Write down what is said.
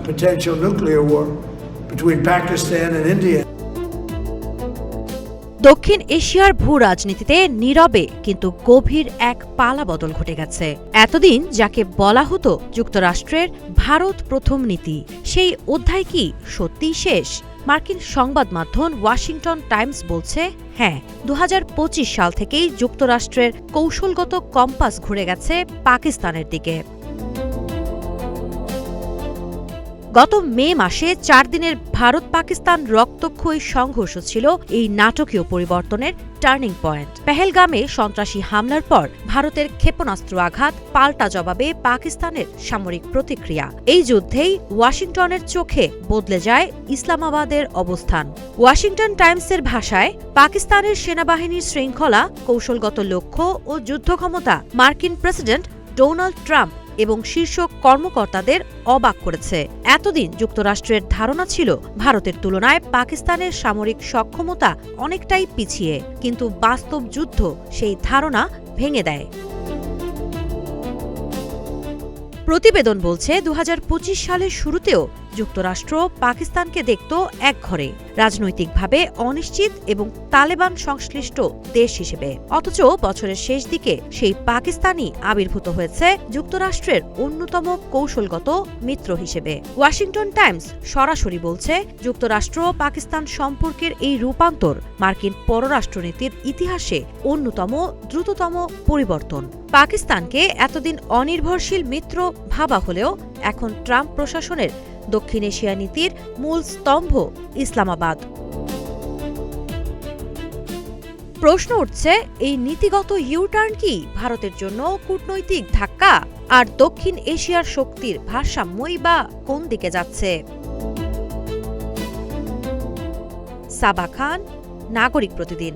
potential nuclear war between Pakistan and India. দক্ষিণ এশিয়ার ভূ রাজনীতিতে নীরবে কিন্তু গভীর এক পালাবদল ঘটে গেছে। এতদিন যাকে বলা হতো যুক্তরাষ্ট্রের ভারত প্রথম নীতি, সেই অধ্যায় কি সত্যিই শেষ? মার্কিন সংবাদ মাধ্যম ওয়াশিংটন টাইমস বলছে, হ্যাঁ, ২০২৫ সাল থেকেই যুক্তরাষ্ট্রের কৌশলগত কম্পাস ঘুরে গেছে পাকিস্তানের দিকে। গত মে মাসে ৪ দিনের ভারত পাকিস্তান রক্তক্ষয়ী সংঘর্ষ ছিল এই নাটকীয় পরিবর্তনের টার্নিং পয়েন্ট। পেহেলগামে সন্ত্রাসী হামলার পর ভারতের ক্ষেপণাস্ত্র আঘাত, পাল্টা জবাবে পাকিস্তানের সামরিক প্রতিক্রিয়া। এই যুদ্ধেই ওয়াশিংটনের চোখে বদলে যায় ইসলামাবাদের অবস্থান। ওয়াশিংটন টাইমসের ভাষায়, পাকিস্তানের সেনাবাহিনীর শৃঙ্খলা, কৌশলগত লক্ষ্য ও যুদ্ধক্ষমতা মার্কিন প্রেসিডেন্ট ডোনাল্ড ট্রাম্প এবং শীর্ষ কর্মকর্তাদের অবাক করেছে। এতদিন যুক্তরাষ্ট্রের ধারণা ছিল ভারতের তুলনায় পাকিস্তানের সামরিক সক্ষমতা অনেকটাই পিছিয়ে, কিন্তু বাস্তব যুদ্ধ সেই ধারণা ভেঙে দেয়। প্রতিবেদন বলছে ২০২৫ সালের শুরুতেও যুক্তরাষ্ট্র পাকিস্তানকে দেখত একঘরে, রাজনৈতিকভাবে অনিশ্চিত এবং তালেবান সংশ্লিষ্ট দেশ হিসেবে। অথচ বছরের শেষ দিকে সেই পাকিস্তানই আবির্ভূত হয়েছে যুক্তরাষ্ট্রের অন্যতম কৌশলগত মিত্র হিসেবে। ওয়াশিংটন টাইমস সরাসরি বলছে, যুক্তরাষ্ট্র পাকিস্তান সম্পর্কের এই রূপান্তর মার্কিন পররাষ্ট্রনীতির ইতিহাসে অন্যতম দ্রুততম পরিবর্তন। পাকিস্তানকে এতদিন অনির্ভরশীল মিত্র ভাবা হলেও এখন ট্রাম্প প্রশাসনের দক্ষিণ এশিয়া নীতির মূল স্তম্ভ ইসলামাবাদ। প্রশ্ন উঠছে, এই নীতিগত ইউটার্ন কি ভারতের জন্য কূটনৈতিক ধাক্কা? আর দক্ষিণ এশিয়ার শক্তির ভারসাম্যই বা কোন দিকে যাচ্ছে? সাবা খান, নাগরিক প্রতিদিন।